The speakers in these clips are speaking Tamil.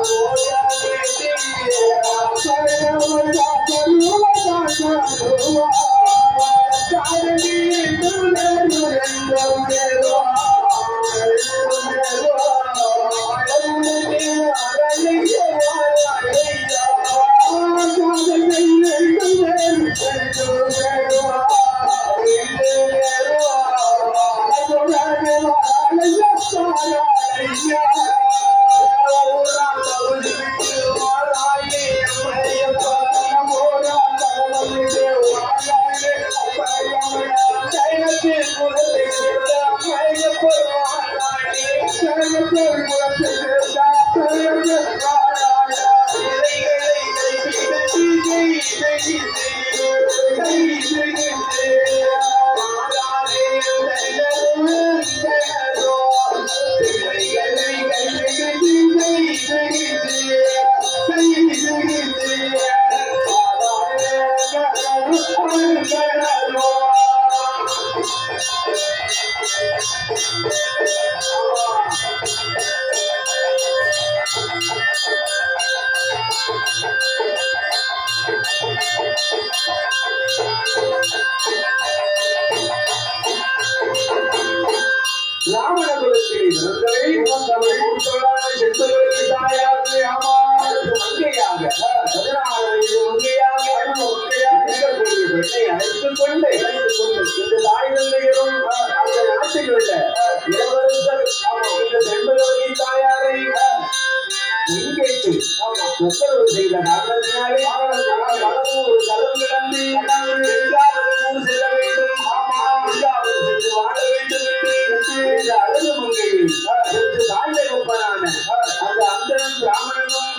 Oh, அவருக்கு உத்தரவு செய்த காரணத்தினாலே பலரும் ஒரு தளம் கிடந்து ஊர் செல்ல வேண்டும், சென்று வாழ வேண்டும் என்று அழகு மங்கையை தாழ்ந்த கொப்பனான அந்த அந்தரம் பிராமணனும்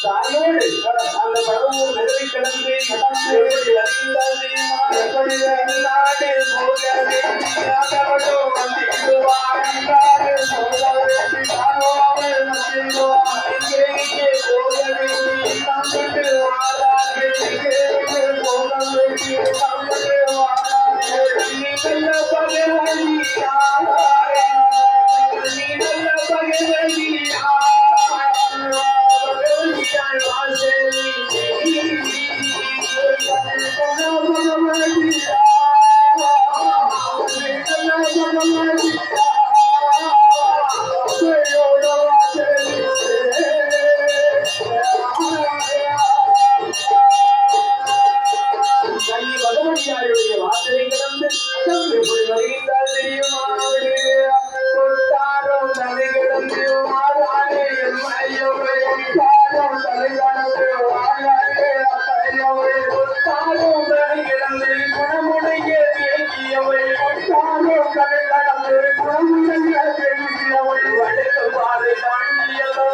தாயோடு அந்த பலவும் நிலவை கிடந்து எப்படி வருகின்றார் தெரியுமா? எப்படி நாடு போகவே வாசலை கிடந்து எப்படி வருகின்றார் தெரியுமா? கொட்டாரம் தலை கிடந்து குணமுடைய வடக்கு பாதை தாண்டியதோ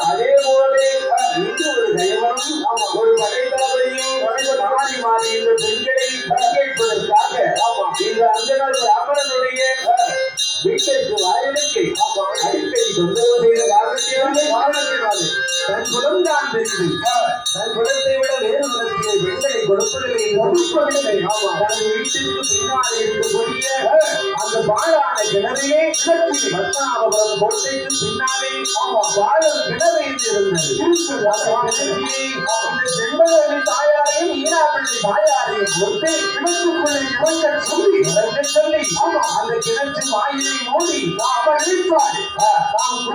அதே போல இன்று ஒரு தயவனும் ஒரு படைத்தளபதியும் மாறி மாறி இந்த பெண்களை பங்கேற்பதற்காக இந்த அந்தனர் பிராமணனுடைய வீட்டிற்கு வாயிலுக்கு அடிக்கடி தொந்தரவு செய்த காரணத்தினாலே தன் குலம் தான் தெரிந்து தன் குலத்தை விட வேறு குலத்திலே பெண்களை கொடுப்பதில்லை தன் வீட்டிற்கு பின்னாலே இருக்கக்கூடிய அந்த பாழான கிணறையே பத்மநாபபுரம் கோட்டைக்கு பின்னாலே வாழும் கிணறு இருந்தது. செண்பகவல்லி தாயாரையும் ஈராப்பள்ளி தாயாரையும் ஒருத்தே கிணற்றுக்குள்ளே இவங்கள் சொல்லி சொல்லி அந்த கிணற்று வாயிலை மூடி அவன் நினைப்பாள் நாம்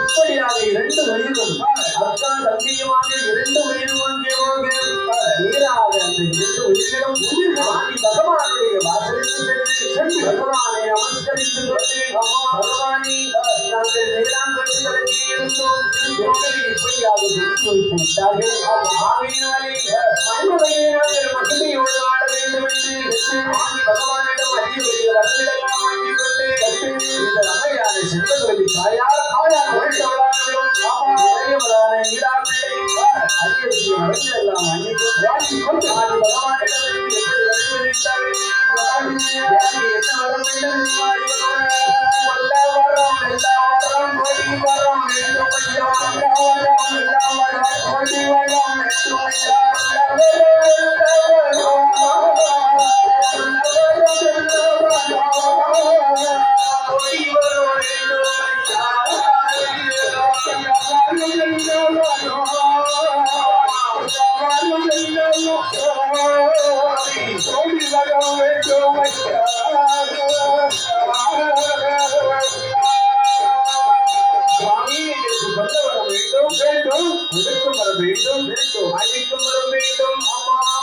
இப்படியாக இரண்டு வயதும் அக்கா தம்பியுமாக இரண்டு வயதும் நீராக அந்த இரண்டு உயிரிடம் வாங்கி பகவானுடைய வாசலுக்கு சென்று பகவானை நமஸ்கரித்து கொண்டு பகவானி நாங்கள் நேரான் கட்டுகளுக்கு இருந்தோம் இப்படியாக வைத்துவிட்டார்கள். ஆகையினாலே மண்மலையினால் மகிமையோடு ஆட வேண்டும் என்று வாங்கி பகவானிடம் அறிய வரங்களெல்லாம் வாங்கி கொண்டு இந்த அம்மையான செண்பகவல்லி தாயார் உழைத்தவளானவளும் இளையவளான ஈராப்பிள்ளையும் அரியவசிய வரங்களெல்லாம் வாங்கி கொண்டு ஆதி பகவானிடம் எப்படி வழிபடுத்தார்கள். என்ன வர வேண்டும் வல்ல வரம் எல்லா வரம் கொடி வரம் வேண்டும் கொடி வரம்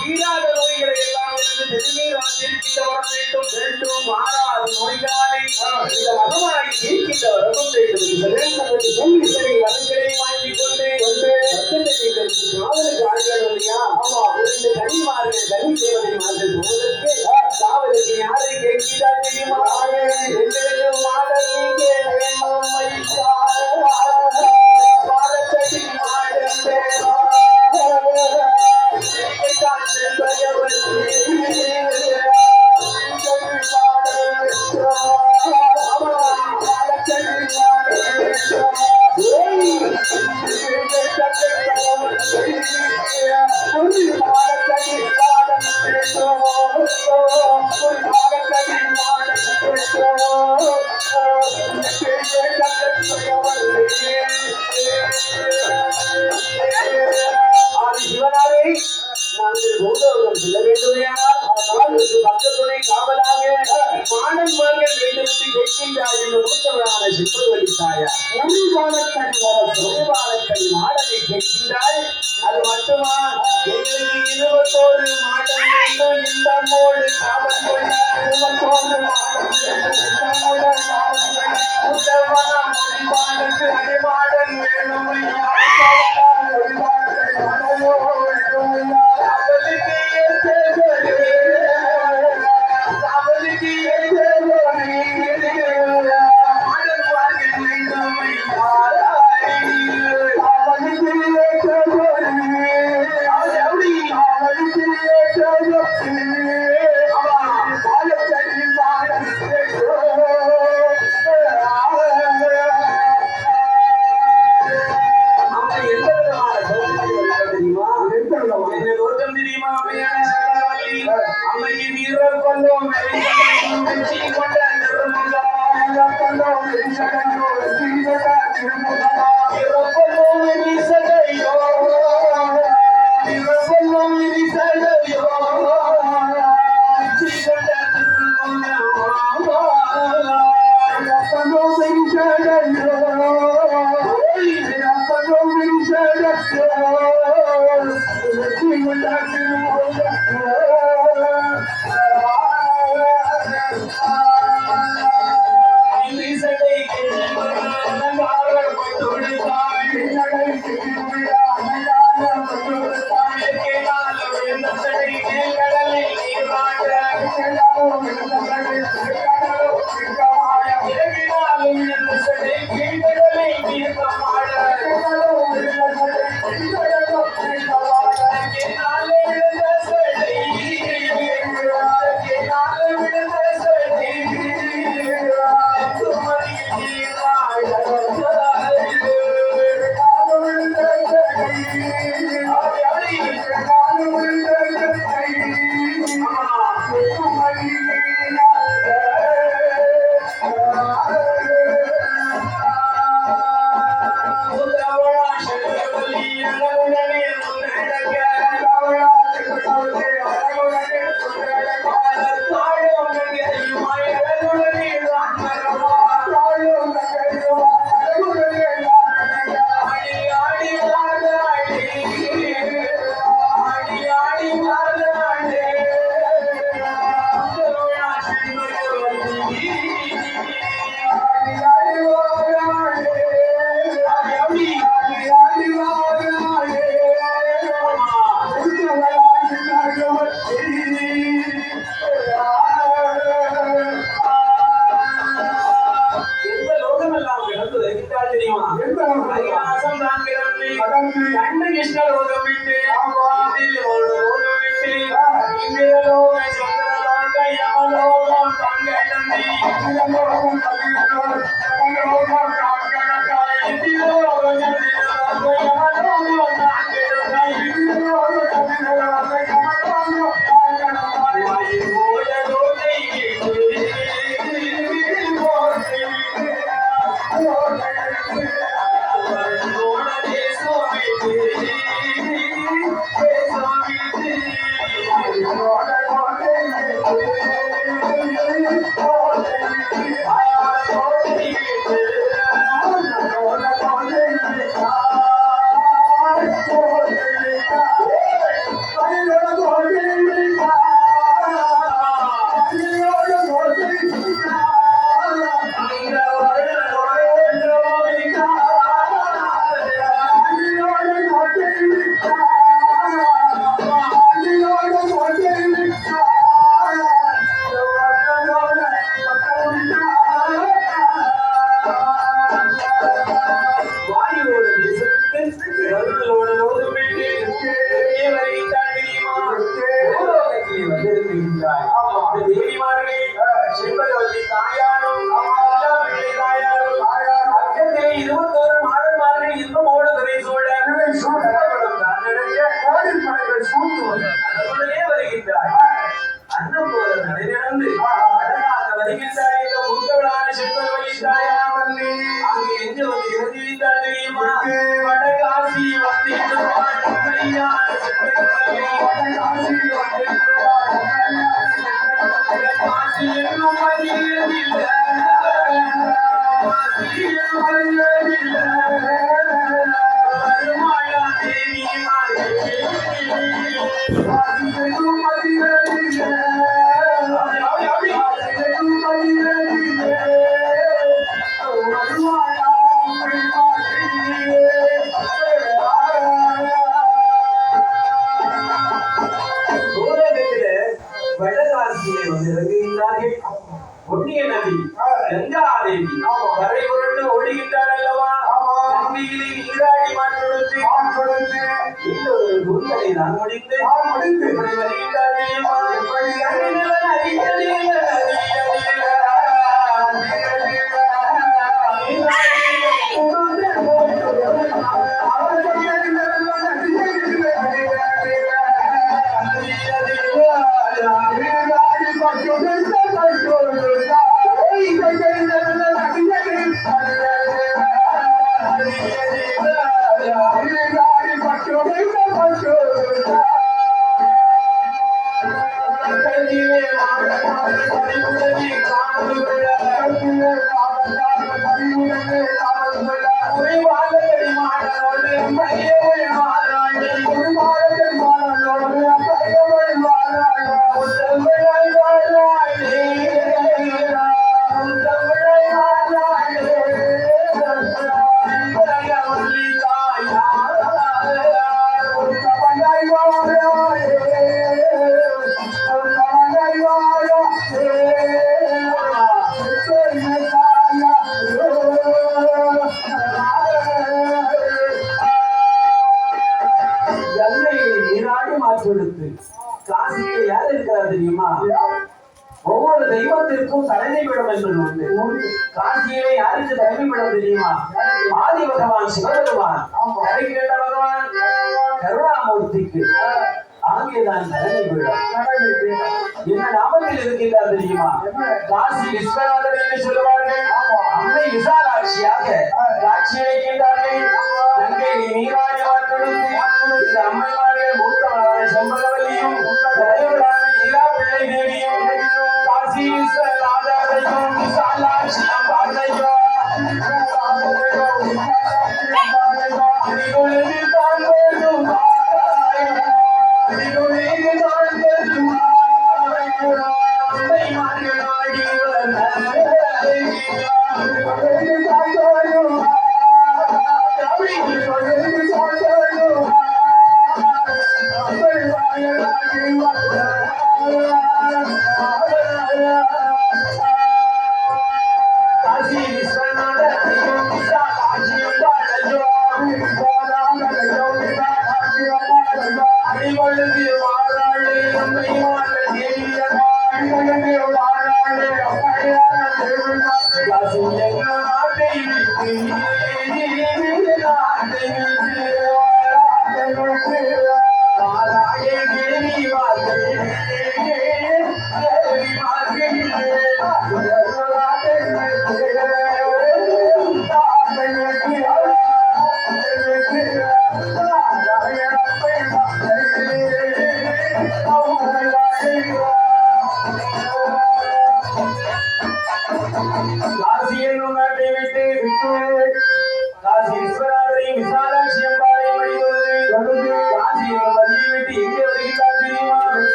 தீராத நோய்களை எல்லாம் இருந்து திருநீராசிருக்கின்ற வர வேண்டும் மாறாத நோய்களை இந்த மகமாகி இருக்கின்ற வரவும் வேண்டும் சொல்லி சரி வரங்களை வாங்கி கொண்டு காவலுக்கு ஆடுகள் இல்லையா இரண்டு கனிமார்கள் கனி தேவதை மார்கள் போவதற்கு காவலுக்கு யாரை கேட்கிறார் தெரியுமா எங்களுக்கு மாடல் சிவனாரே நாங்கள் பூந்தோகம் செல்ல வேண்டுமையானால் பக்கத்துணை காவலாக மாணன்மார்கள் வேண்டும் என்று கேட்கின்றார் என்று மூத்தவரான செண்பகவல்லி தாயார் உரிபாலக்கணி மாடனை கேட்கின்றாள். அது மட்டுமா எங்களுக்கு இருபத்தோரு மாடம் வேண்டும் இந்தமோடு காவல் அடிமாடன் வேணும் அம்மைக்கு வீரர் கொண்டோம் Thank you. வாக்கெடுத்து காசியில யார் இருக்கிறார் தெரியுமா? ஒவ்வொரு தெய்வத்திற்கும் தலைமைப்படம் என்பது உண்டு. காசியிலே யாருக்கு தலைமைப்படம் தெரியுமா? ஆதி பகவான் சிவபெருமான், கரைகின்ற பகவான் கருணாமூர்த்திக்கு அங்கேதான் தலைமைப்படம். என்ன நாமத்தில் இருக்கின்றார் தெரியுமா? காசி விஸ்வநாதர் என்று சொல்லுவார்கள். அன்னை விசாலாட்சியாக காட்சி அளிக்கின்றார்கள். கங்கை நீராடி வாக்கெடுத்து இந்த அம்மைமார்கள் மூத்தவரான செம்பகவல்லியும் தலைவரான ஈரா பிள்ளை தேவியும் காசி விஸ்வநாதரையும் விசாலாட்சியும் பார்வையோ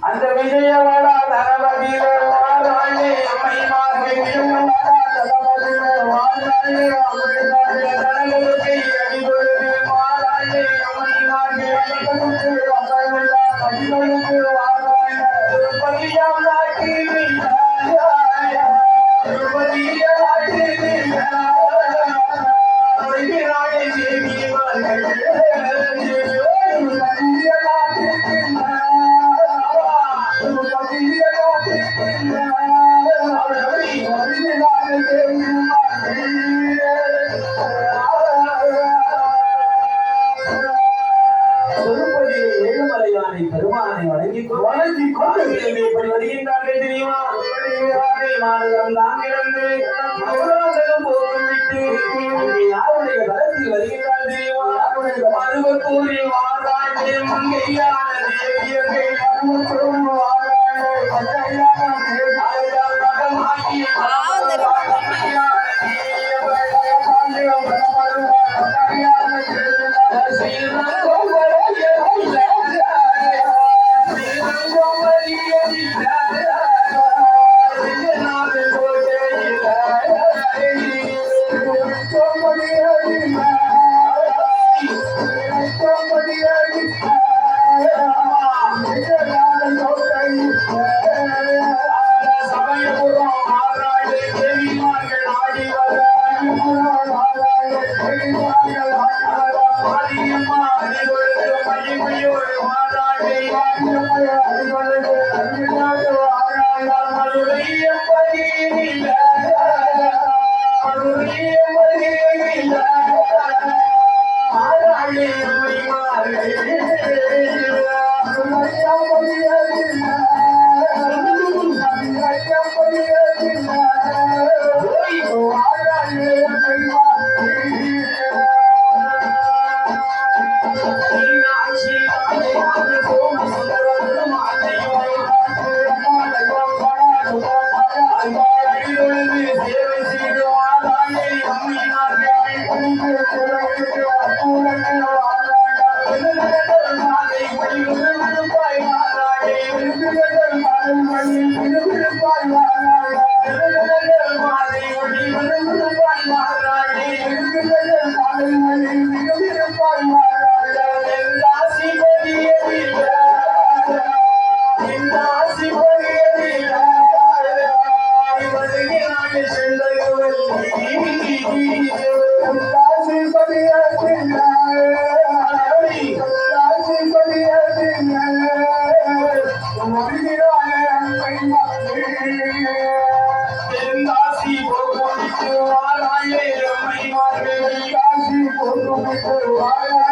அந்த விஜயவாடா தனபதியில வாராளே அம்மைமார்கள் வாராளே அம்மைமார்கள் தனகளுக்கு அடிபொழுது வாராளே அம்மைமார்கள் அடிபொழுது வாராளே திருப்பதியாம் நாட்டில் திருப்பதிய நாட்டில் நாளை தேவியவார்கள் பெருமானை வணங்கி கொண்டு எப்படி வருகின்றார்கள் தெரியுமா? மாநிலம் நான்கிழந்து போகும் விட்டு யாருடைய பலத்தில் வருகின்றார் தெரியுமா? மருவத்தூரில் வாராண்டே மங்கையான தேவியர்கள் சேவை செய்து வாழாளே அம்மையினார்கள்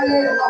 ஆடி ஆடி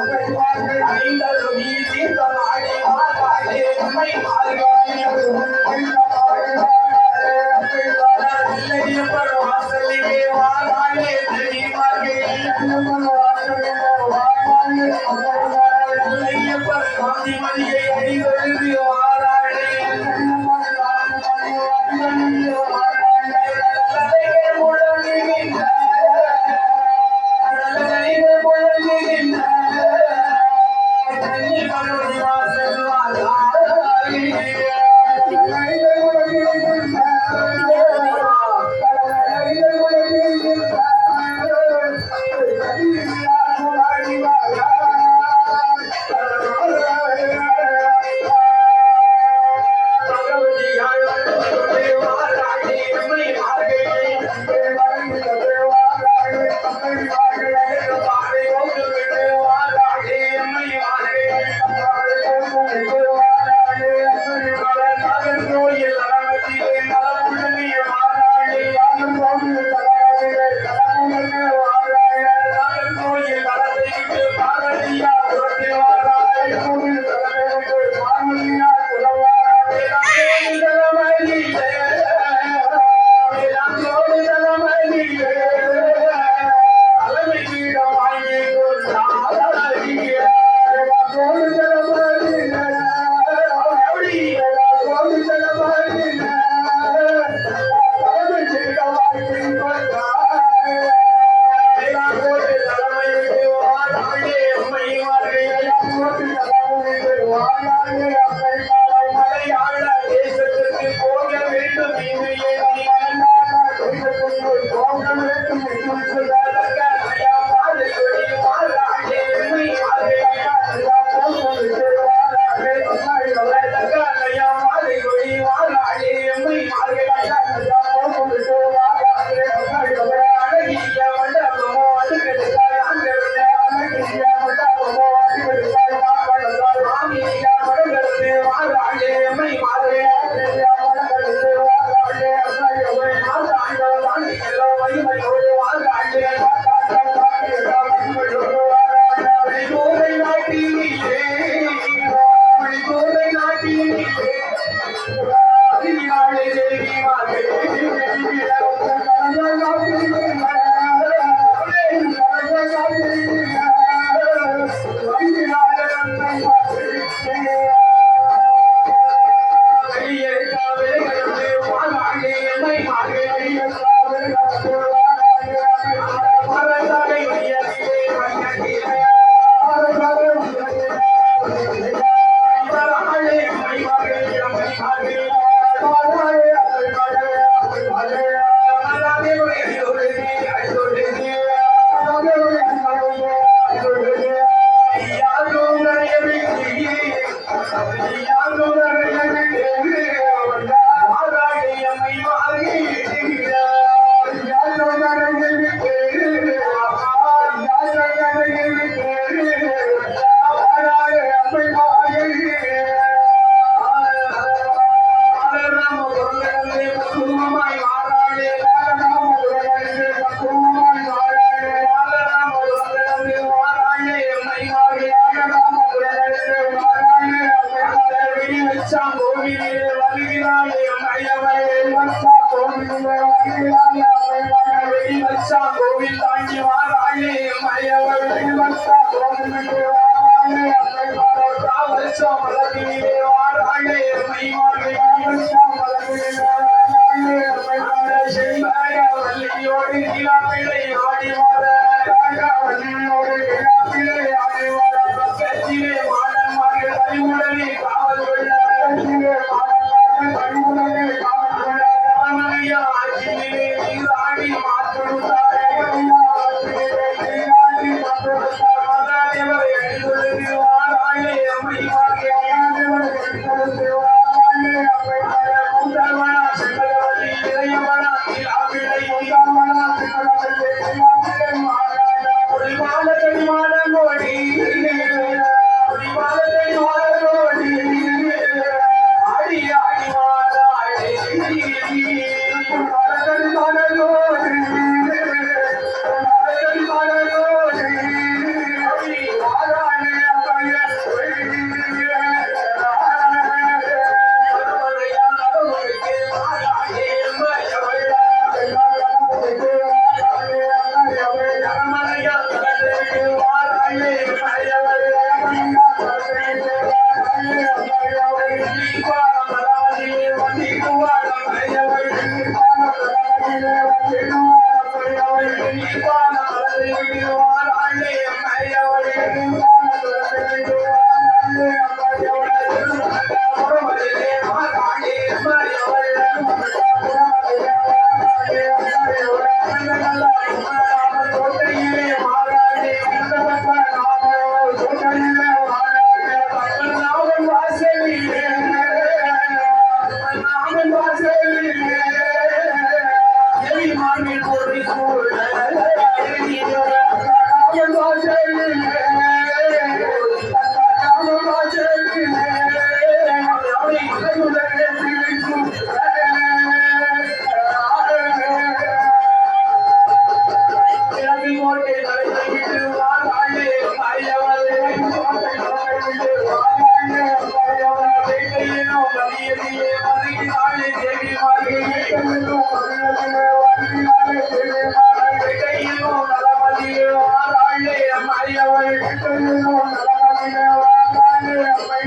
மாரியவள் என்னும் நலமதிலே வாழாளே அம்மை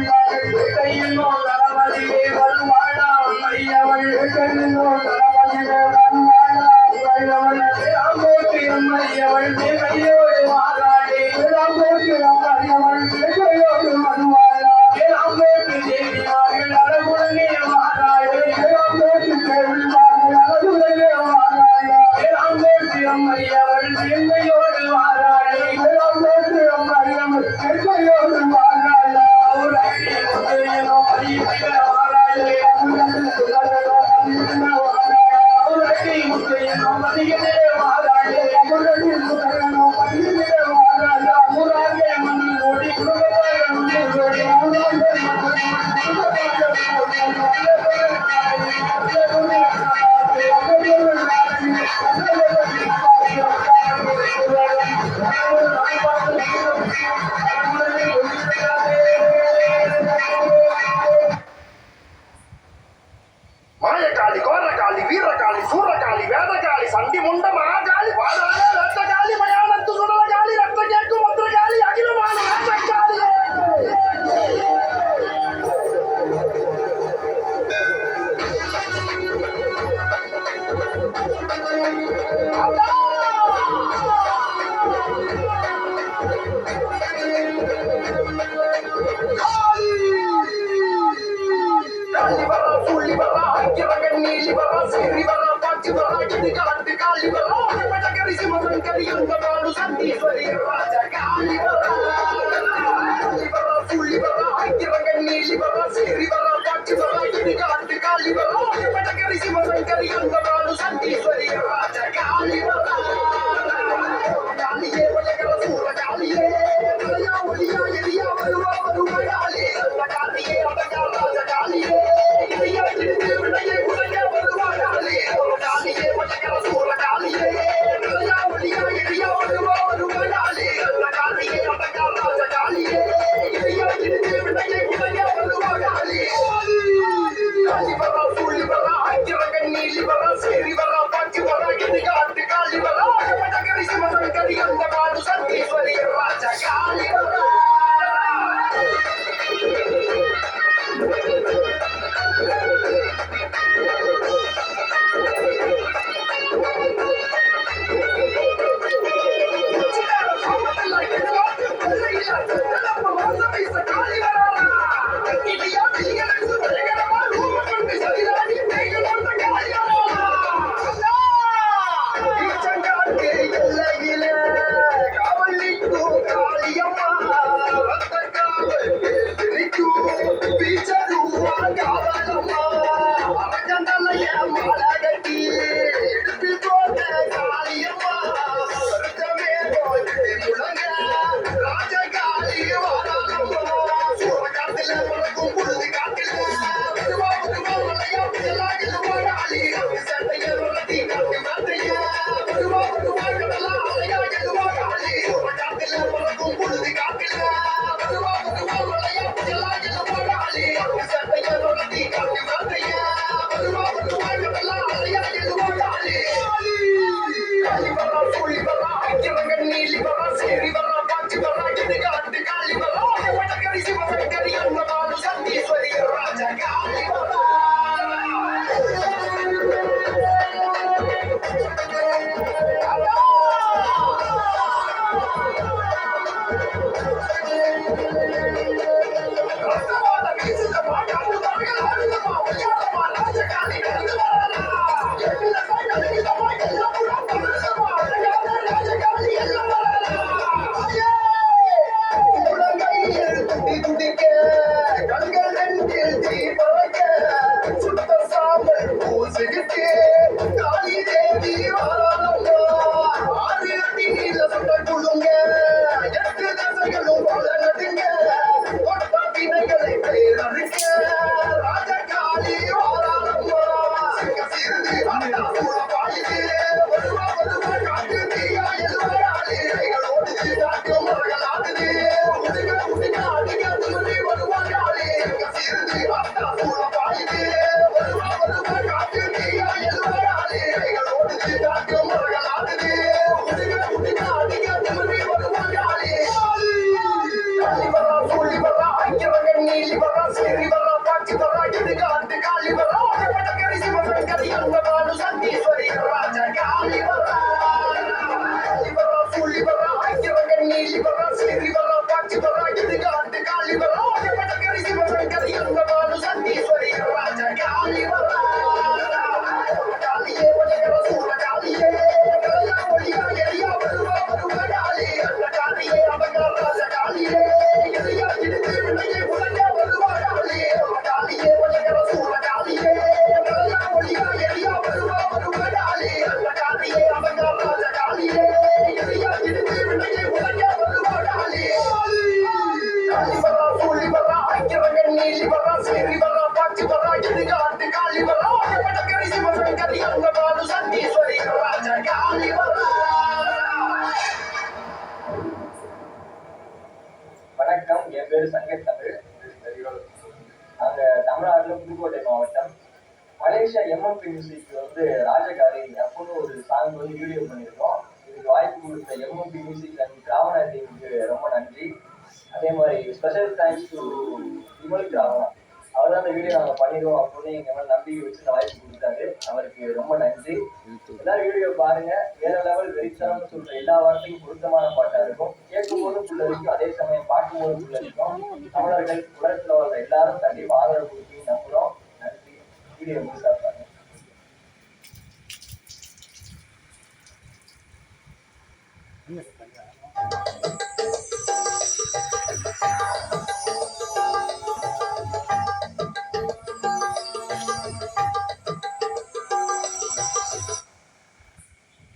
என்னும் நலமதிலே வருவாழா அம்மையவள் என்னும் நலமதிலே வருவாழா அம்மையவள் ராமோட்டி அம்மையவள் மேமையோடு வாழாளே ராமோட்டி அம்மையவள் மேமையோடு வருவாழா ராமோட்டி தேவியார்கள் அழகுடனே வாழாளே ராமோட்டி தேவியார்கள் அழகுடனே வாழாளே ராமோட்டி அம்மையவள் மேமையோடு வாழாளே ராமோட்டி அம்மையவள் மேமையோடு வாழாளா ஒரு அடியோ பரிவிட வாழாளே முத்தையனோ மதியனே வாழாளே முத்தையனோ மதியனே வாழாளா முராகே மண்ணில் ஓடி குடும்பமாக மண்ணில் ஓடி மாயக்காளி கோரக்காளி வீரக்காளி சூரக்காளி வேதக்காளி சண்டி முண்ட மகாகாளி பாதாள ரத்தகாளி மயானத்து சுடலகாளி ரத்த கேட்கும் மந்திரகாளி அகிலமான ராஜகாளி வணக்கம், என் பேரு சங்கர் தமிழ். நாங்க தமிழ்நாட்டுல புதுக்கோட்டை மாவட்டம். மலேசியா எம்எம்பி மியூசிக் ராஜகாரி அப்படின்னு ஒரு சாங் வீடியோ பண்ணியிருக்கோம். இதுக்கு வாய்ப்பு கொடுத்த எம்எம்பி மியூசிக் அண்ட் திராவணா டீமுக்கு ரொம்ப நன்றி. அதே மாதிரி ஸ்பெஷல் தேங்க்ஸ் டு விமல் திராவணா. அவர் தான் அந்த வீடியோ நாங்கள் பண்ணிடுவோம் அப்படின்னு எங்க மேலே நம்பிக்கை வச்சு இந்த வாய்ப்பு கொடுத்தாரு. அவருக்கு ரொம்ப நன்றி. எல்லாரும் வீடியோ பாருங்க. வேற லெவல் வெறித்தனம் சொல்ற எல்லா வார்த்தையும் பொருத்தமான பாட்டா இருக்கும். கேட்கும் போதும் புள்ளரிக்கும், அதே சமயம் பார்க்கும் போதும் புள்ளரிக்கும். தமிழர்கள் உலகத்துல வர எல்லாரும் கண்டிப்பா ஆதரவு கொடுப்பீங்க நம்புறோம். நன்றி. வீடியோ முழுசா பாருங்க.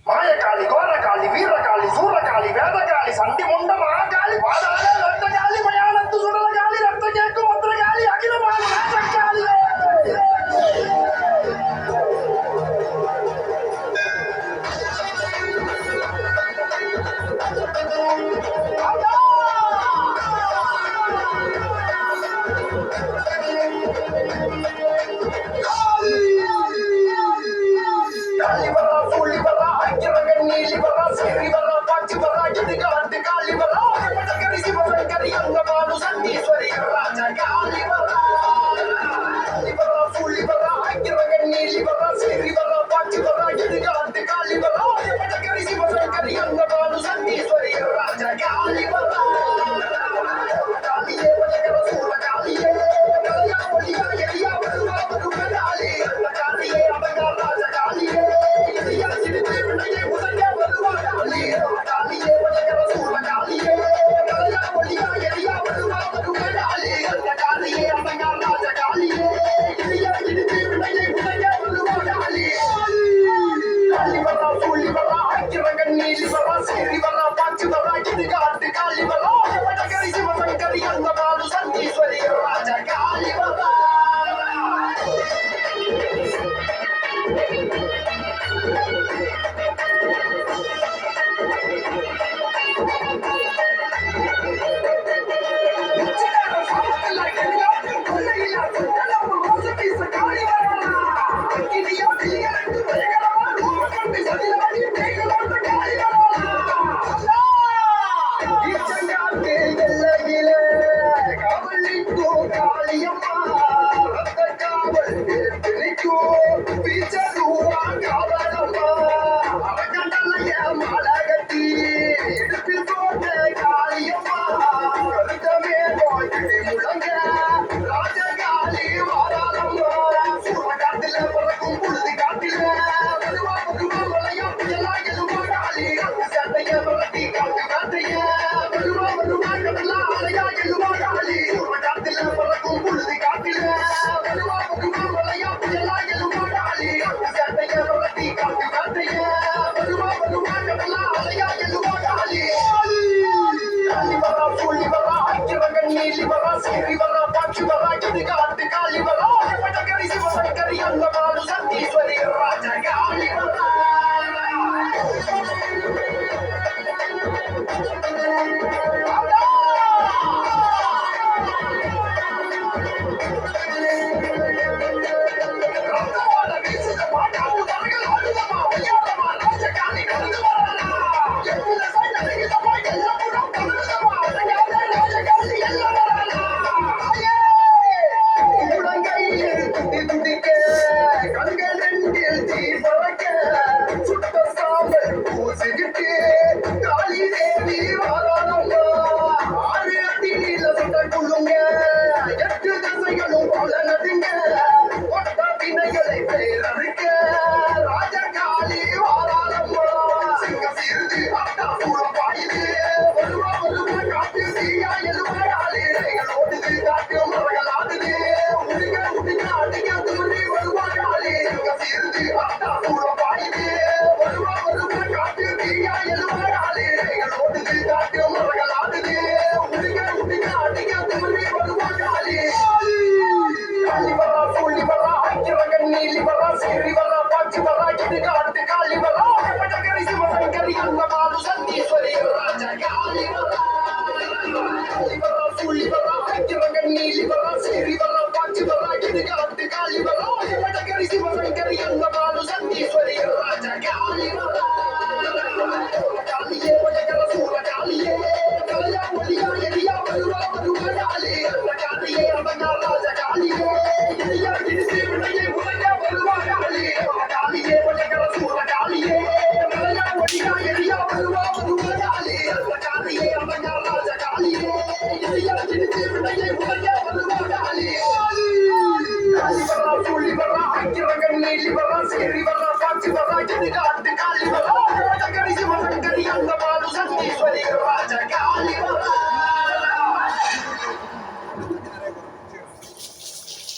மாயக்காளி கோரக்காளி வீரக்காளி சூரக்காளி வேதக்காளி சண்டி முண்ட மகாகாளி பாதாள ரத்தகாளி மயானத்து சுடலகாளி ரத்த கேட்கும் மந்திரகாளி அகிலமான ராஜகாளி. காட்டில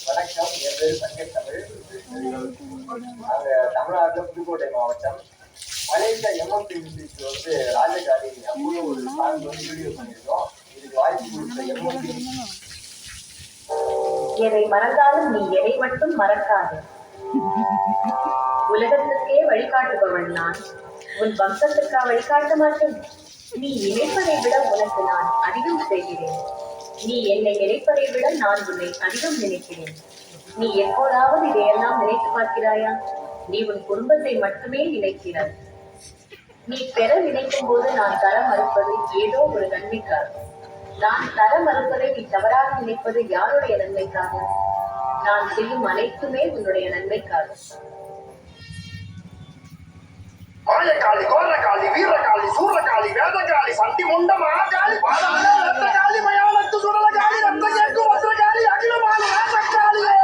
வணக்கம், என் பேர் சங்கத்தமிழ். நாங்க தமிழ்நாட்டுல புதுக்கோட்டை மாவட்டம். மலேசியா எம்எம்பி மியூசிக் வந்து ராஜகாரி அப்படின்னு ஒரு சாங் வந்து வீடியோ பண்ணியிருக்கோம். இதுக்கு வாய்ப்பு கொடுத்த எம்எம்பி. எதை மறந்தாலும் நீ எதை மட்டும் மறக்காது. உலகத்துக்கே வழிகாட்டுபவன் நான். உன் வம்சத்துக்கா வழிகாட்ட மாட்டேன். நீ நினைப்பதை விட உனக்கு நான் அதிகம் செய்கிறேன். நீ என்னை நினைப்பதை விட நான் உன்னை அதிகம் நினைக்கிறேன். நீ எப்போதாவது இதையெல்லாம் நினைத்து பார்க்கிறாயா? நீ உன் குடும்பத்தை மட்டுமே நினைக்கிறாய். நீ பெற நினைக்கும் போது நான் தர மறுப்பது ஏதோ ஒரு நன்மைக்காக. நான் தர மறுப்பதை நீ தவறாக நினைப்பது யாருடைய நன்மைக்காக? நான் செய்யும் அனைத்துமே உன்னுடைய நன்மைக்காக. மாயக்காளி, கோரக்காளி, வீரக்காளி, சூரக்காளி, வேதக்காளி, சண்டி முண்ட மகாகாளி, பாதாள ரத்தகாளி, மயானத்து சுடலகாளி, ரத்த கேட்கும் பத்திரகாளி, அகிலமான ராசக்காளியே.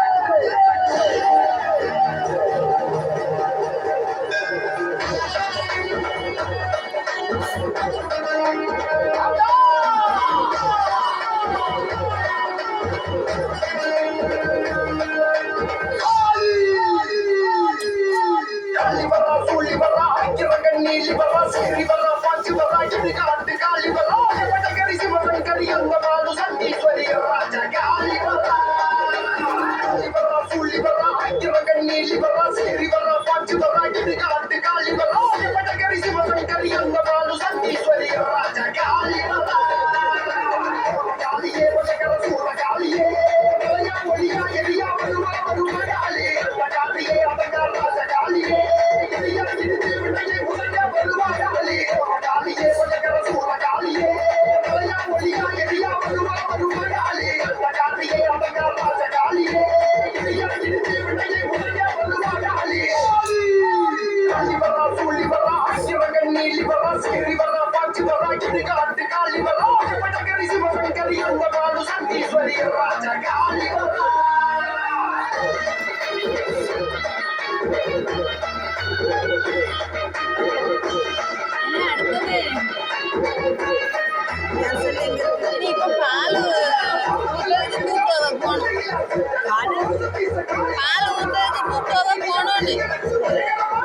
காட்டில்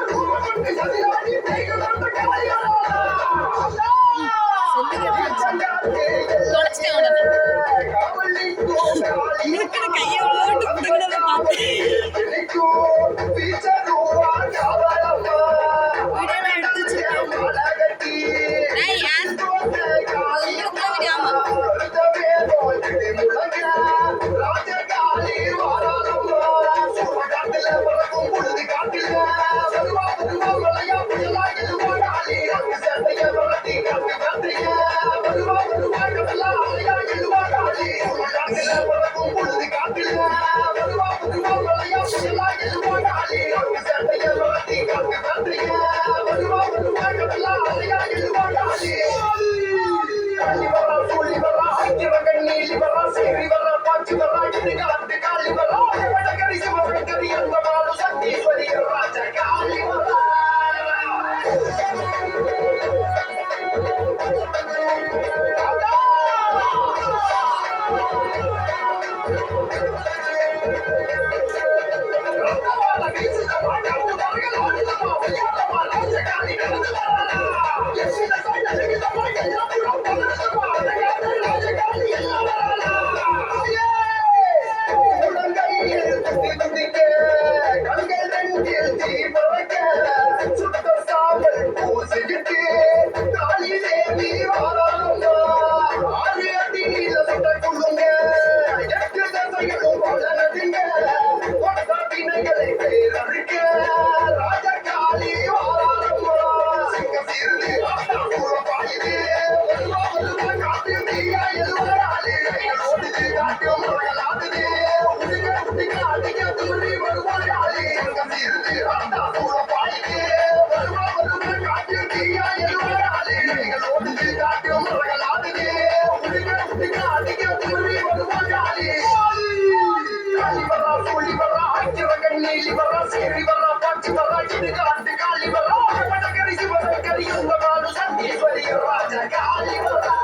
வரா இது காட்டு காளி வரா மடக்கரி சிவசங்கரி அந்த மாடு சண்டீஸ்வரி ராஜ காளி வரா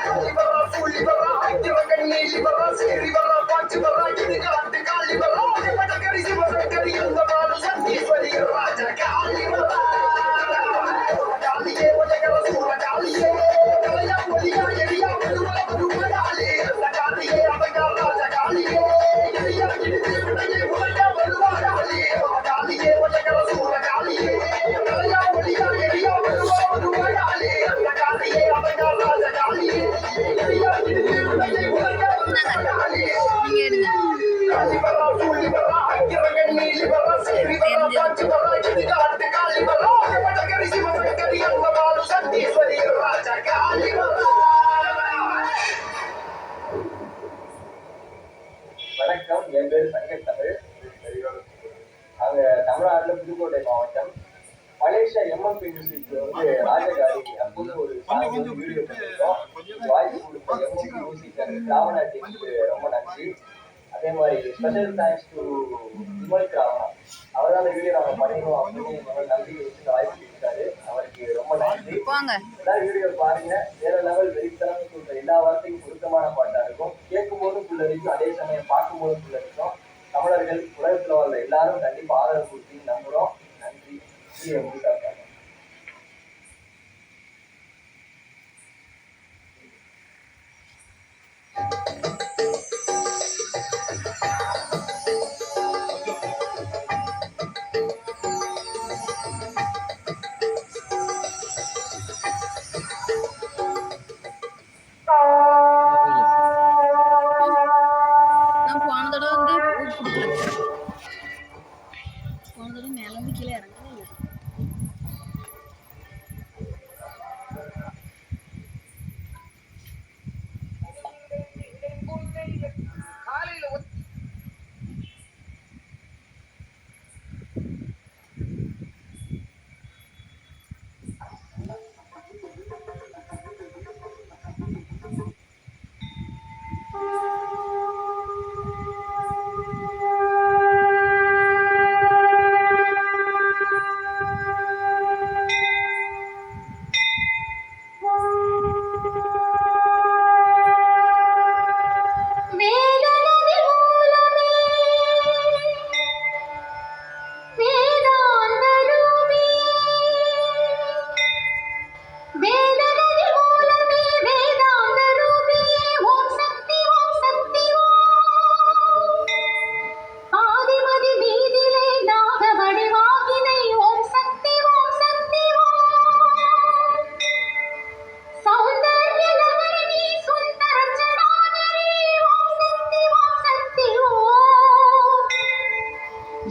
காளி வரா சூழி வரா ஐக்கிரகண்ணி வரா சேரி வரா பாச்சு வரா இது காட்டு காளி வரா மடக்கரி சிவசங்கரி அந்த மாடு சண்டீஸ்வரி ராஜ காளி வரா காளியே உலகர சூழ காளியே கலையா ஒளியா எரியா வருவா வருவா காளி அந்த காளியே அவங்க ராஜ காளியே எரியா இடித்து விடையே உலக வருவா காளி காளியே உலகர சூழ காளியே கலையா ஒளியா எரியா வருவா வருவா காளி அந்த காளியே அவங்க ராஜ காளியே எரியா இடித்து விடையே உலக வருவா காளி காளி வரா சூழி வரா ஐக்கிரகண்ணி வரா சேரி வரா பாச்சு வரா இது காட்டு காளி வரா மடக்கரி சிவசங்கரி அந்த மாடு சண்டீஸ்வரி ராஜ காளி வரா. வணக்கம், என் பேர் சங்கத்தமிழ். நாங்க தமிழ்நாட்டுல புதுக்கோட்டை மாவட்டம் மலேசியா எம்எம்பி மியூசிக்ல வந்து ராஜகாரி அப்படின்னு ஒரு சாங் வந்து வீடியோ பண்ணிருக்கோம். வாய்ஸ் கொடுத்த எம்எம்பி மியூசிக் அண்ட் ராவணா டீமுக்கு ரொம்ப நன்றி. அதே மாதிரி special thanks to Vimal Ravana. அவர் தான் அந்த வீடியோ நாங்க பண்ணிடுவோம் அப்படின்னு நம்பிக்கை வச்சு இந்த வாய்ப்பு கொடுத்தாரு. அவருக்கு ரொம்ப நன்றி. எல்லாரும் வீடியோ பாருங்க. வேற லெவல் வெறித்தனம் சொல்ற எல்லா வார்த்தையும் பொருத்தமான பாட்டா இருக்கும். கேட்கும் போதும் புள்ளரிக்கும், அதே சமயம் பார்க்கும் போதும் புள்ளரிக்கும். தமிழர்கள் உலகத்துல வாழ்ற எல்லாரும் கண்டிப்பா ஆதரவு கொடுத்து நம்புறோம். நன்றி. வீடியோ முடித்தாங்க. போன தடவை மேல இருந்து கீழே இறங்கவே இல்லை.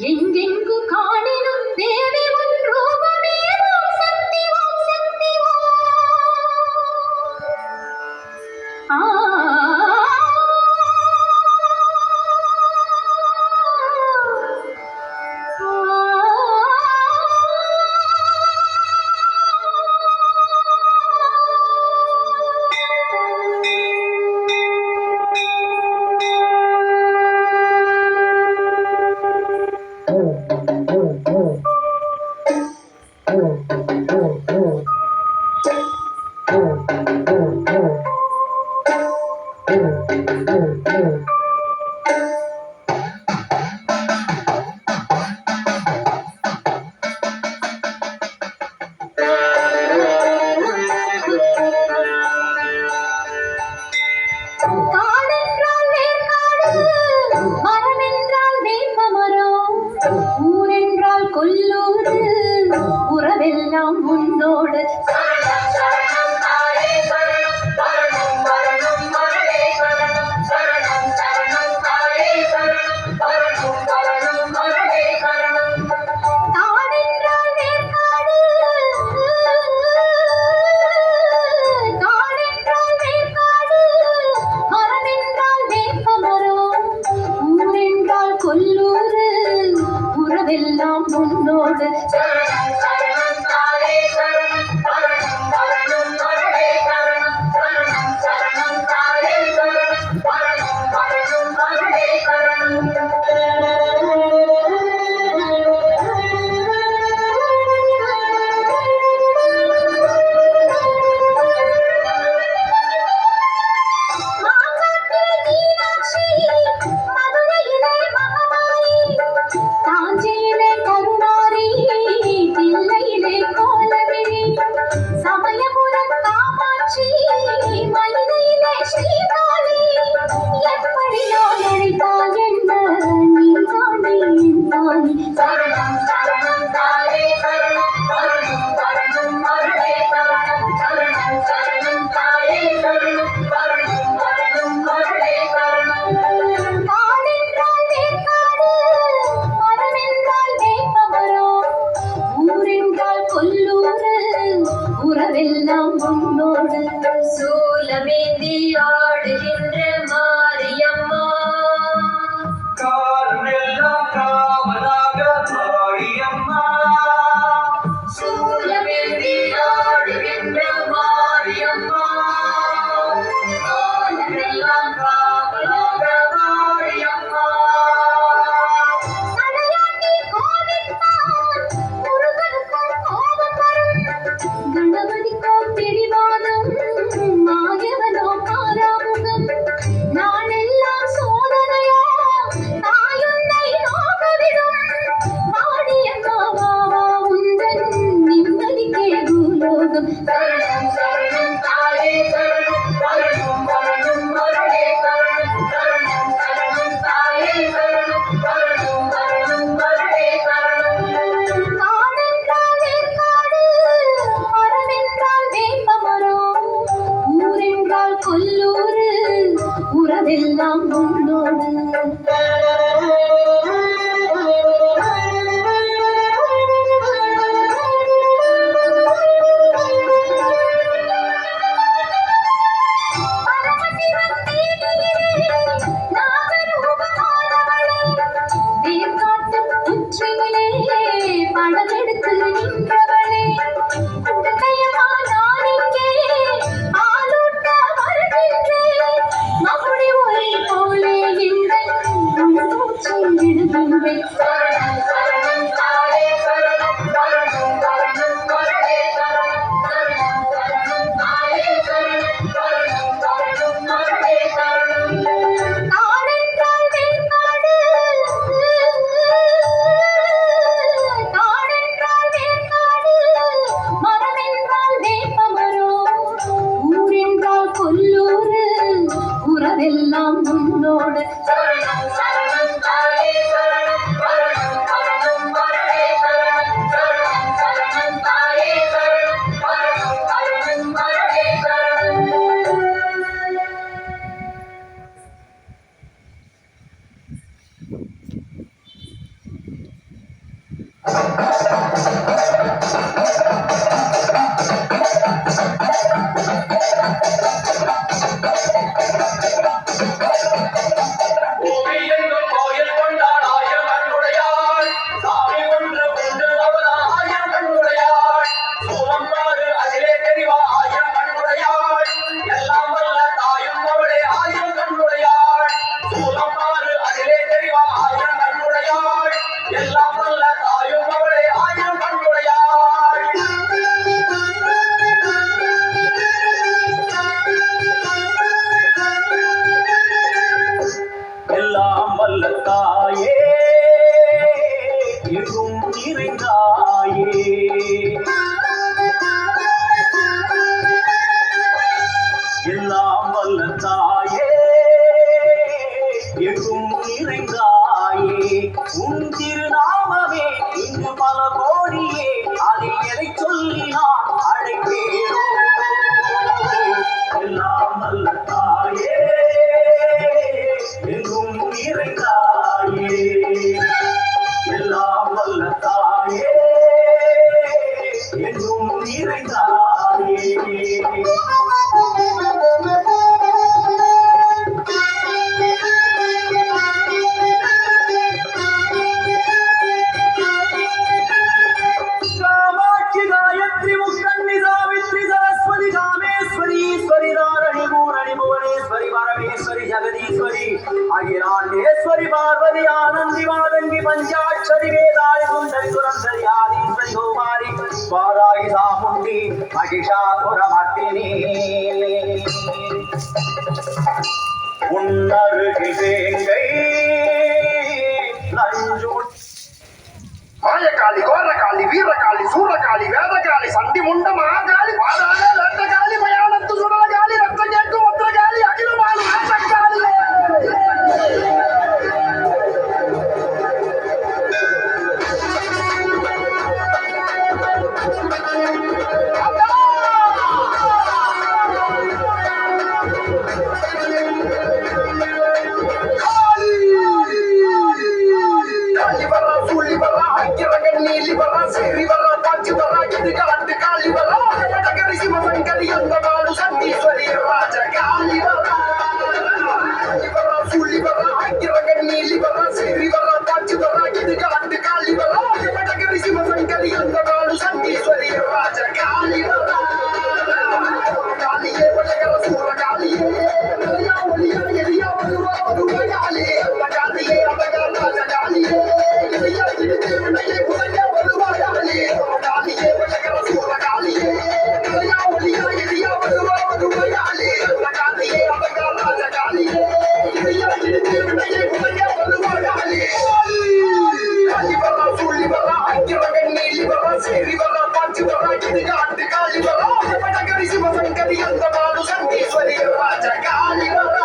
எங்கெங்கு காணினும் தேவி உன் ரூபமே ஓம் சக்தி ஓம் சக்தி சூலமேந்தி ஆடுகின்ற மாரியம்மா காரணெல்லாம் காவலாக மாரியம்மா சூலமேந்தி ஆடுகின்ற மாரியம்மா காலமெல்லாம் காவலாக மாரியம்மா தலையாட்டி கோவிந்தான் முருகனுக்கும் கோபம் வரும் கணபதிக்கோ பிடிவாதம் மாயவனோ பாராமுகம் நானெல்லாம் சோதனையா தாயுன்னை நோக்கவிடும் மாரியம்மா உந்தன் நிம்மதிக்கே பூலோகம் சரணம் சரணம் தாயே சரணம் சரணம் சரணம் மருளே சரணம் சரணம் சரணம் தாயே சரணம் சரணம் சரணம் மருளே சரணம் காடென்றால் வேர்க்காடு மரமென்றால் வேப்ப மரம் ஊரென்றால் கொல்லூரு உறவெல்லாம் உன்னோடு படமெடுத்து நின்றவளே கையம்மா நான் இங்கே ஆளூட்ட வருகின்றேன் மகுடி ஒளி போலே எங்கள் மூச்சை விடுகின்றேன் சரணம் சரணம் தாயே சரணம் சரணம் சரணம் மருளே சரணம் சரணம் சரணம் தாயே சரணம் சரணம் சரணம் மருளே சரணம் காடென்றால் வேர்க்காடு காடென்றால் வேர்க்காடு மரமென்றால் வேப்ப மரம் ஊரென்றால் கொல்லூரு உறவெல்லாம் உன்னோடு சரணம் சரணம் தாயே சரணம் சரணம் சரணம் மருளே சரணம் சரணம் சரணம் தாயே சரணம் சரணம் சரணம் மருளே சரணம் கோவில் கோயில் கொண்டாள் ஆயிரம் கண்ணுடையாள் சாமி ஒன்று உண்டு அவள் ஆயிரம் கண்ணுடையாள் சூலம் பாரு அதிலே தெரிவா ஆயிரம் கண்ணுடையாள் எல்லாம் வல்ல தாயும் அவளே ஆயிரம் கண்ணுடையாள் சூலம் பாரு அதிலே தெரிவா ஆயிரம் கண்ணுடையாள் எல்லாம் வல்ல தாயும் அவளே ஆயிரம் கண்ணுடையாள் எல்லாம் வல்ல தாயே எங்கும் நிறைந்தாயே எல்லாம் வல்ல தாயே எங்கும் நிறைந்தாயே உன் திருநாமமே இங்கு பல கோடியே அதில் எதை சொல்லி நான் அழைப்பேனோ எல்லாம் வல்ல தாயே எங்கும் நிறைந்தாயே எல்லாம் வல்ல தாயே எங்கும் நிறைந்தாயே कामाक्षि गायत्री मुक्कन्नि सावित्री सरस्वती कामेश्वरी ईश्वरी नारायणी पूर्णि भुवनेश्वरी परमेश्वरी जगदीश्वरी अखिलांडेश्वरी पार्वती आनंदी मादंगी पंचाक्षरी वेदाय सुंदरी सुरंदरी आदिश्वरी गौमारी वाराही सामुंडी महिषासुरमर्दिनी உன்னருகில் வேங்கை நஞ்சு மாயக்காளி கோரக்காளி வீரக்காளி சூரக்காளி வேதக்காளி சண்டி முண்ட மகாகாளி பாதாள லட்டகாளி மயானத்து சுடலகாளி ரத்த கேட்கும் ஒத்திரகாளி அகிலமான நாசக்காளி நீலி வரா சீரி வரா பாச்சி வரா இது கலந்து காளி வரா இடித்து விடையை உடைய வருவாயாளி காளி வரா சூழி வரா அக்கிரகன் நீலி வரா சேரி வரா பாச்சி வரா இடுகாட்டு காளி வரா படகரி சிவசங்கரி அந்த நாடு சண்டீஸ்வரி ராஜ காளி வரா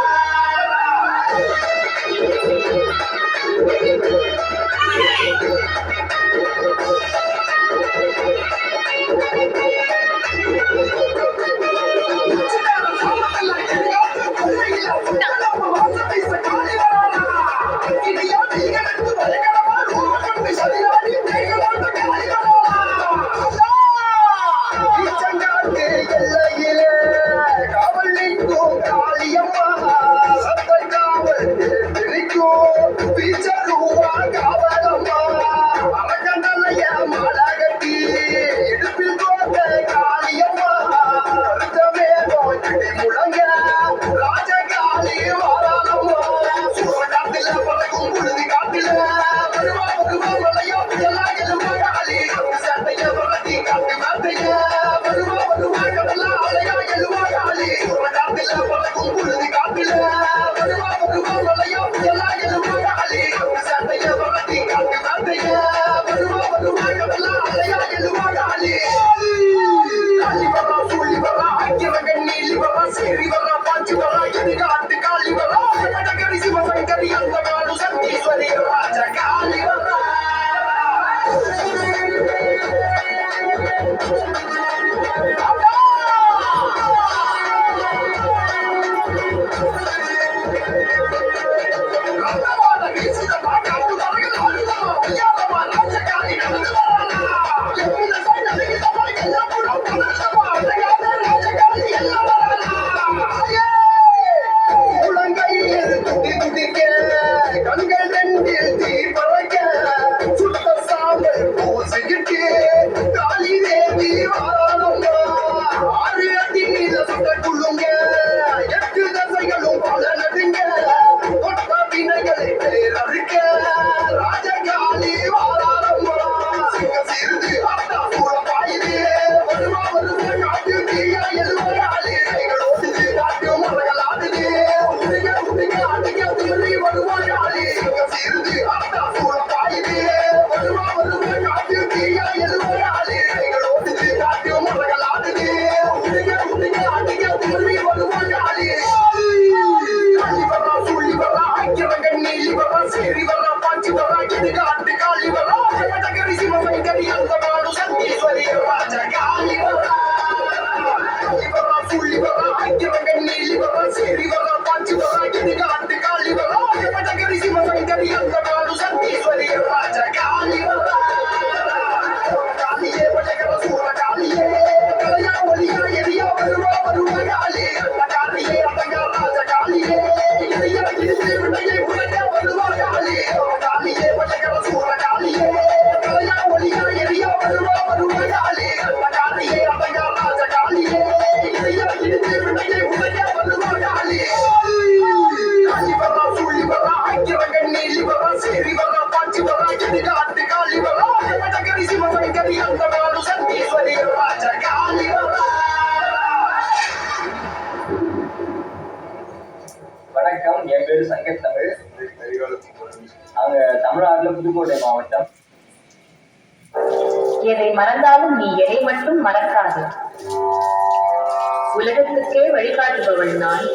வணக்கம், என் பேரு சங்கத் தமிழ். நாங்க தமிழ்நாட்டுல புதுக்கோட்டை மாவட்டம். எதை மறந்தாலும் நீ எதை மட்டும் மறக்காது. உலகத்துக்கே வழிகாட்டுபவள் நான்,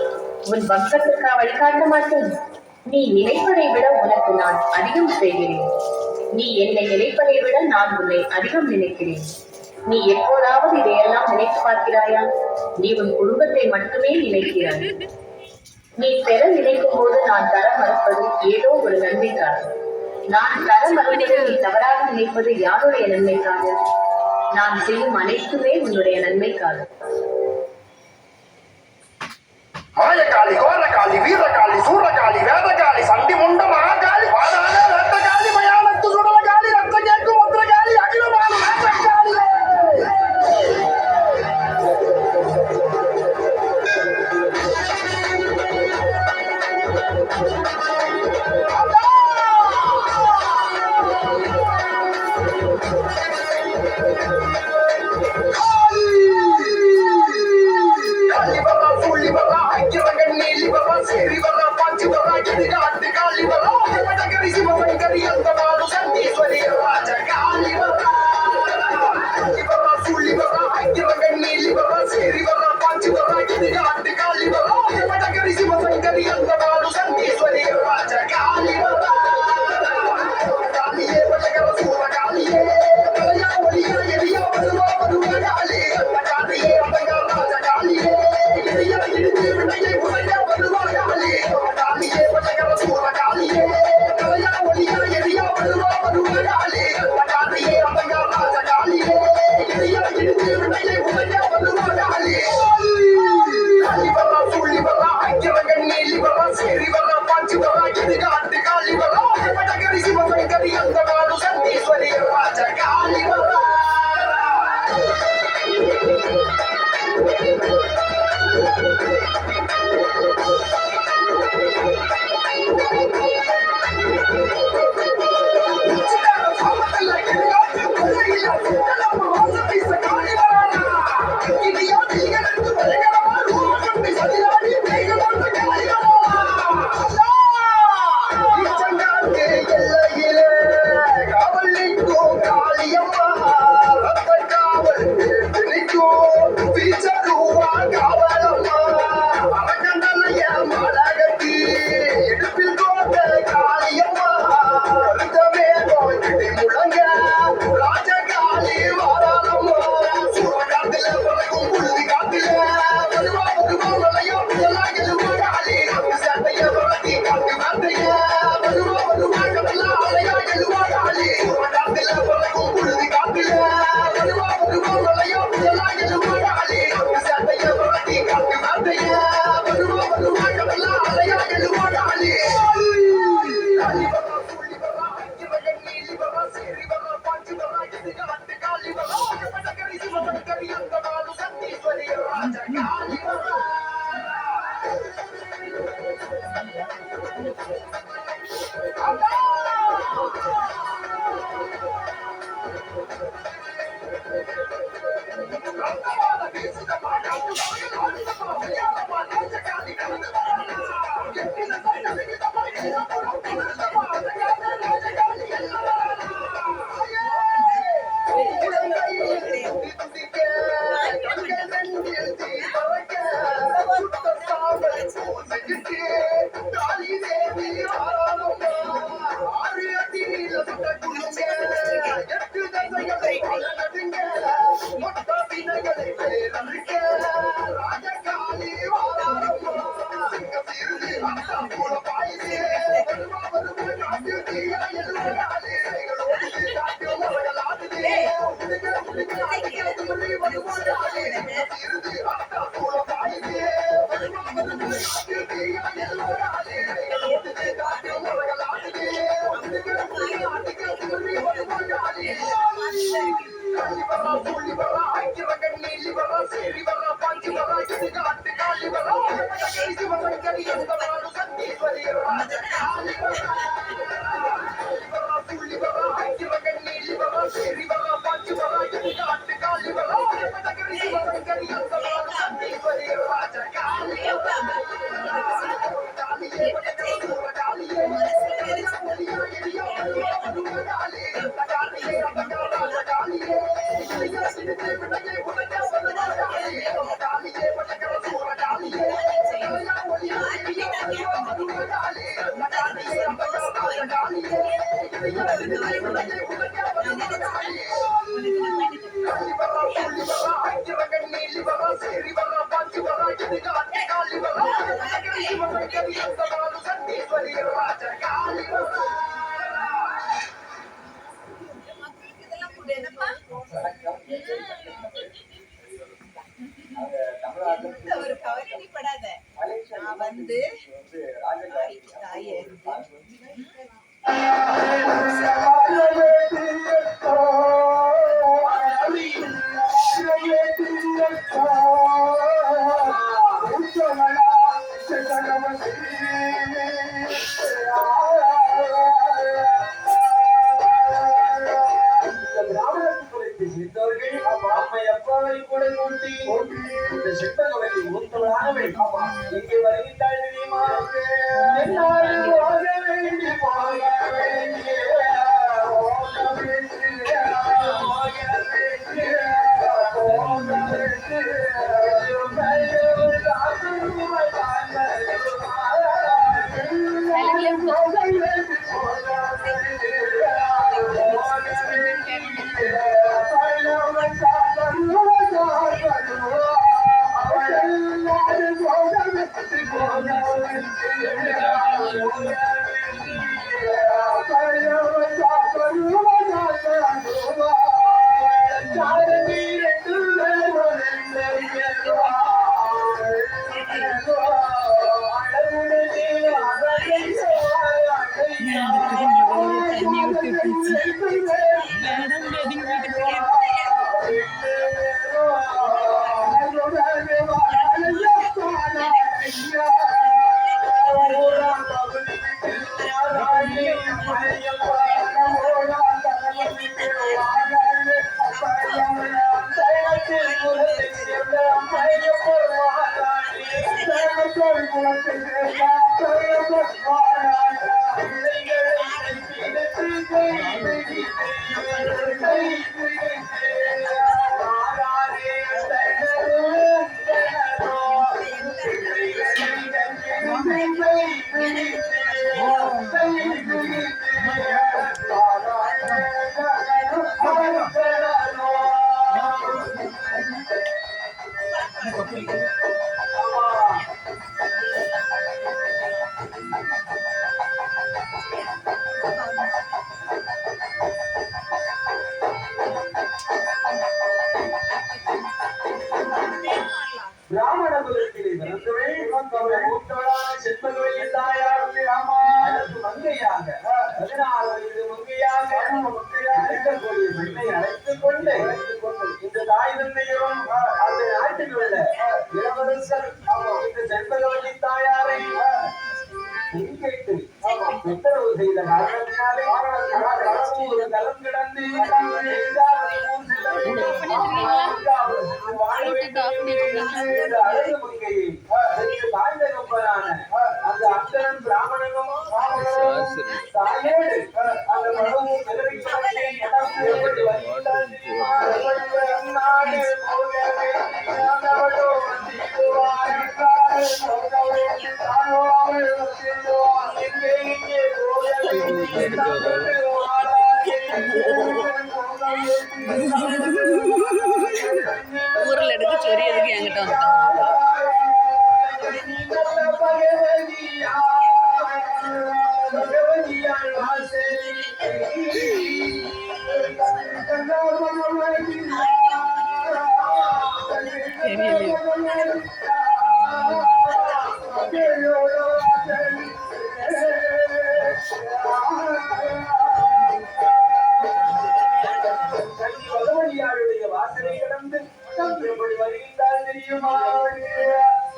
உன் வம்சத்திற்கா வழிகாட்ட மாட்டேன். நீ நினைப்பதை விட உனக்கு நான் அதிகம் செய்கிறேன். நீ என்னை நினைப்பதை விட நான் உன்னை அதிகம் நினைக்கிறேன். நீ எப்போதாவது இதையெல்லாம் நினைத்து பார்க்கிறாயா? நீ உன் குடும்பத்தை மட்டுமே நினைக்கிறாய். நீ பெற நினைக்கும் போது நான் தர மறுப்பது ஏதோ ஒரு நன்மைக்காக. நான் தர மறுப்பதை நீ தவறாக நினைப்பது யாருடைய நன்மைக்காக? நான் செய்யும் அனைத்துமே உன்னுடைய நன்மைக்காக. மாயக்காளி, கோரக்காளி, வீரகாளி, சூரகாளி, வேதகாளி, சண்டி முண்ட மகாகாளி, பாதாள ரத்தகாளி, மயானத்து சுடலகாளி, ரத்த கேக்கு ஒத்திரகாளி, அகிலமான நாட்டக்காளி. காளி அங்க தமிழ்நாட்டுல மலேசியா வந்து ராஜகாரி தாயே இங்கே வருகின்றாள் தெரியுமா? என்னாலும் போக வேண்டி போக வேண்டிய பிராமண குலத்திலே பிறந்தவள் மகளான செண்பகவல்லி தாயார் அதற்கு மங்கையாக 16 வயது மங்கையாக இருக்கக்கூடிய பெண்ணை அழைத்துக் கொண்டு இந்த தாய் தந்தையரும் அந்த நாட்டில் உள்ள இளவரசர் இந்த செண்பகவல்லி தாயாரை கேட்டு உத்தரவு செய்த காரணத்தினாலே ஒரு தலம் கிடந்து அழகு மங்கையை தாய்ந்த கம்பரான அந்த அந்தரன் பிராமணனும் தாயோடு அந்த மனமும் ஊரில் எடுக்க சொரியதுக்கு என்கிட்ட வந்துட்டாங்க. பகவதியாருடைய வாசலை கடந்து எப்படி வருகின்றார் தெரியுமா?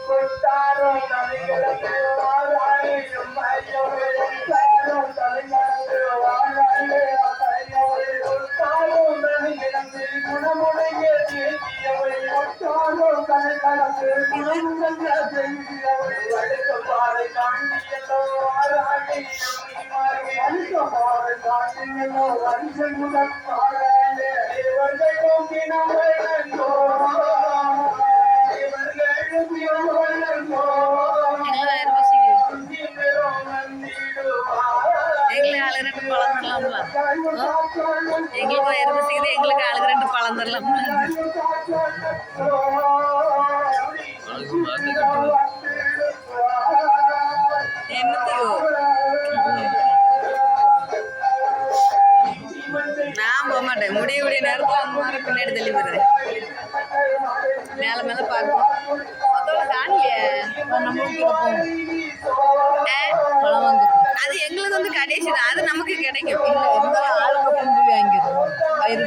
கொட்டாரோ தலைகிழந்து வாராயும் ஐயோவே, கொட்டாரோ தலைகிழந்து வாராயும் ஐயோவே, கொட்டாரோ தலைகிழந்து குணமுடைய தேசியவை, கொட்டாரோ தலைகிழந்து குணமுடைய தேசியவை, அடுத்த பாறை காண்டியல்லோ வாராயும் அடுத்த பாறை காண்டியல்லோ வரிசையுடன் வாராயே இவர்கள் நோக்கி நம்மை நன்றோ எங்களுக்கு ஆளுக்கு 2 பழம் தரலாம்ல. எங்களுக்கு எருமை எங்களுக்கு ஆளுக்கு 2 பழம் தரலாம்ல. என்னத்துக்கு நான் போக மாட்டேன். முடிய நேரத்தில் அந்த மாதிரி பின்னாடி தள்ளி போடுறேன். மேலே மேலே பார்க்கும் அதோட தாண்டியே நம்ம பழம் வாங்க. அது எங்களுக்கு வந்து கடைசி தான். அது நமக்கு கிடைக்கும். இல்லை இருந்தாலும் ஆளுக்கு புரிஞ்சு வாங்கிடும். வயிறு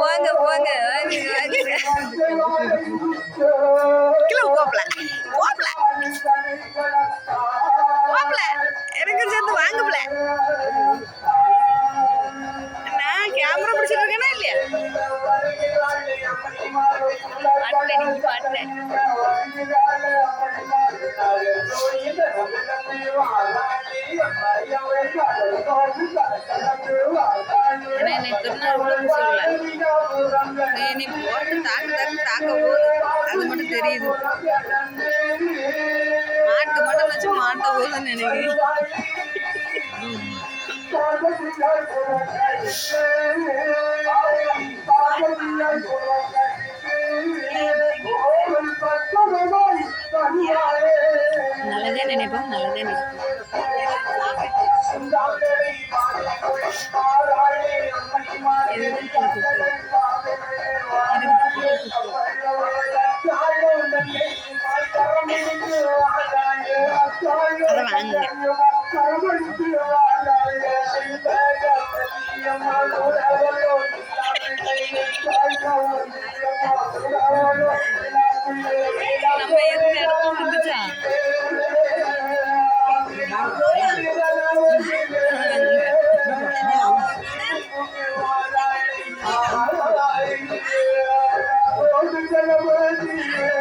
போங்க போங்க கிலோ போப்பல போப்பல போப்பல எனக்கு சேர்ந்து வாங்கப்பல. நான் கேமரா பிடிச்சிட்டு இருக்கேனா இல்லையா? பாட்டேன் என்னை திருநாள் சொல்ல நீ போட்டு தாக்க போகுது. அது மட்டும் தெரியுது. மாட்டு மட்டும் வச்சு மாட்ட போகுதுன்னு நினைக்கிறேன். நல்லதே நினைப்போம். நல்லதே நினைப்போம். அதை வாங்க. நம்ம எந்த இடத்துல வந்துச்சா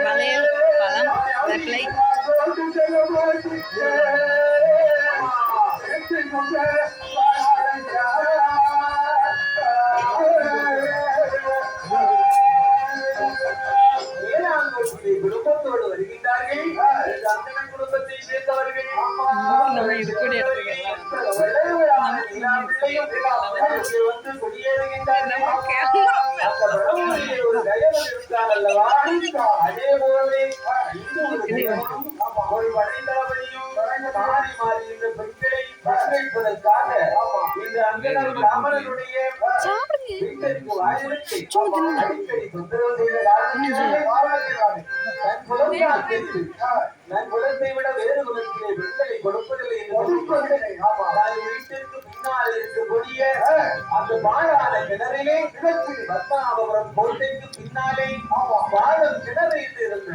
வளையல் பழம் வெப்பலை குடும்பத்தோடு வருகின்றார்கள். அந்தன குடும்பத்தை சேர்ந்தவர்கள் இது கூட எடுத்துக்கலாம். வந்து குடியேறுகின்றார்கள். ஒரு தயவன் இருந்தால் அல்லவா? அதே போலவே ஒரு படைத்தளபதியும் மாறி மாறி இந்த பெண்களை வரவேற்பதற்காக இந்த அந்தன பிராமணனுடைய வீட்டிற்கு வாயிலுக்கு அடிக்கடி தொந்தரவு செய்த காரணத்தினாலே நான் குலத்தை விட வேறு குலத்திலே பெண்களை கொடுப்பதில்லை என்று வீட்டிற்கு பின்னால் இருக்கக்கூடிய அந்த பாழான கிணறிலே பத்மநாபபுரம் கோட்டைக்கு பின்னாலே பாழம் கிணறு இருந்தது.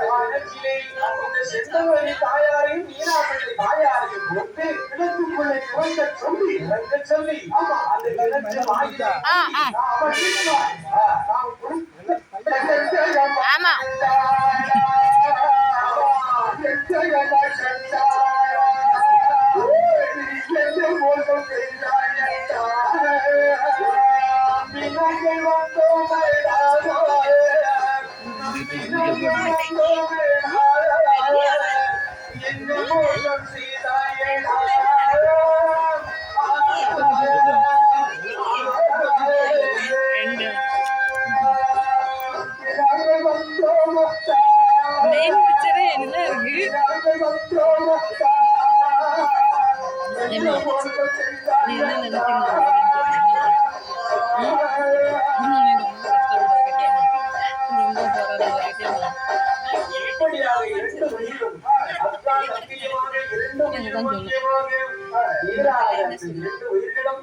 கிணற்றிலே இந்த செந்தவழி தாயாரையும் மீனாப்பிள்ளை தாயாரையும் கொண்டு கிணற்றுக்குள்ளே இறங்க சொல்லி அந்த கிணற்று ஆமா மெயின் பிக்சரே என்னதான் இருக்கு. நீ என்ன நினைக்கிறீங்க? இப்படியாக இரண்டு உயிரும் அக்கா தம்பியுமாக இரண்டு உயிரும் முக்கியமாக இரண்டு உயிரிடம்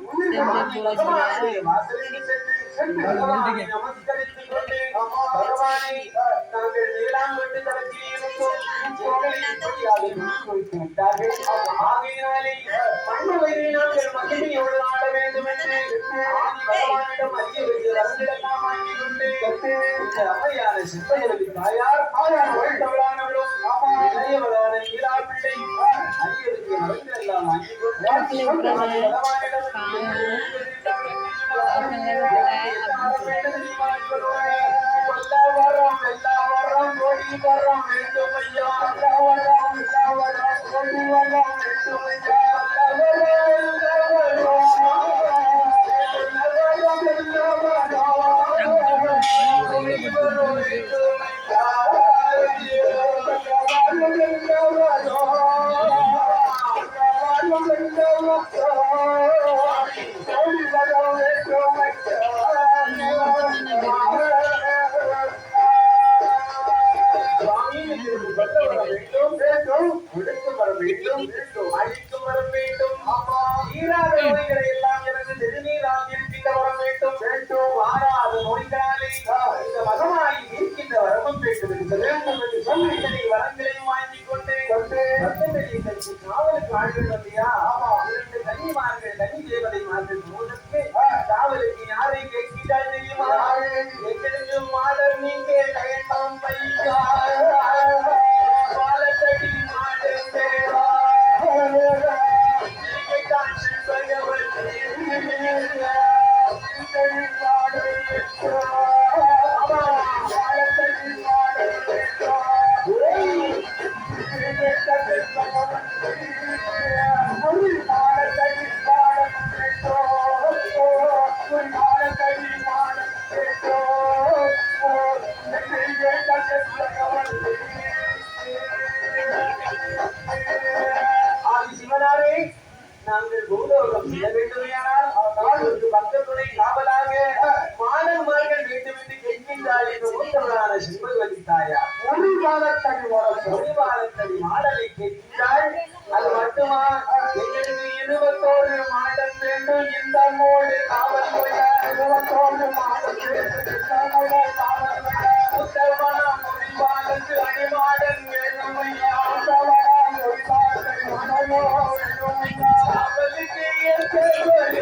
வாசலில் சென்று பகவானை நமஸ்கரித்துக் கொண்டு பகவானை நாங்கள் நீலாங்கட்டு தளத்தில் இருந்தோம் இப்படியாக வைத்து விட்டார்கள். ஆகையினாலே மண்ணு வயிறை நாங்கள் மகிமையோடு ஆட வேண்டும் என்று ஆதி பகவானிடம் அறிய வைத்து வரங்களெல்லாம் வாங்கி கொண்டு இந்த அம்மையான சிற்பகுதி தாயார் வாழ்ந்தவளானவளும் இளையவளான நீலாப்பிள்ளை அறிய வைத்து வரங்களெல்லாம் வாங்கி கொண்டு காவலுக்கு யாரை கேட்கிறார் தெரியுமா? எங்களுக்கு மாடர் நீங்க கயட்டம் பையா பாலக்கடி மாடர் தேவா நாங்கள் பூலோகம் செல்ல வேண்டுமையானால் அவர்களுக்கு பக்தத்துறை காவலாக மாணவர்கள் வேண்டும் என்று கேட்கின்றாள் என்று மூத்தவரான சிம்மவதி தாயார் ஒரு காலத்தடி மாடலை கேட்கின்றாள். அது மட்டுமா, எங்களுக்கு 21 மாடம் வேண்டும், இந்த மோடு காவல் 21 மாடம் உத்தரவனம் முடிவாளத்து அடிமாடன் வேண்டும் ஐயா. காவலுக்கு ஏற்றபடி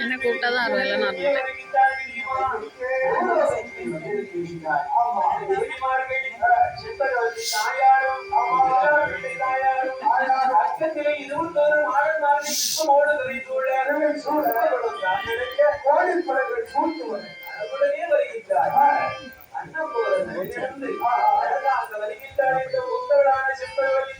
என்ன கூப்பிட்டாதான் வரும் இல்லைன்னா அண்ணன் போல வருகின்றார் இந்த உத்தரவான செப்பவழி